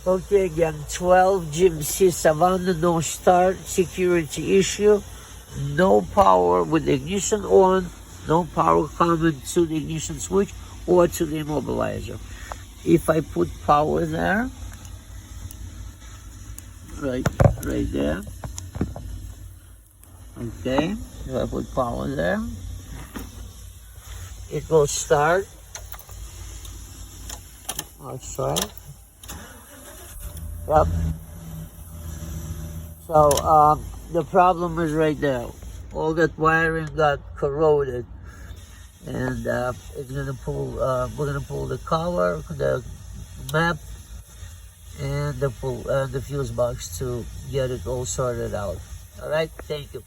Okay, again, 12 GMC Savanna, no start, security issue, no power with the ignition on, no power coming to the ignition switch or to the immobilizer. If I put power there, right there, okay, if I put power there, it will start. Let's try. Yep. So the problem is right there. All that wiring got corroded, and it's gonna pull. We're gonna pull the cover, the map, and the fuse box to get it all sorted out. All right. Thank you.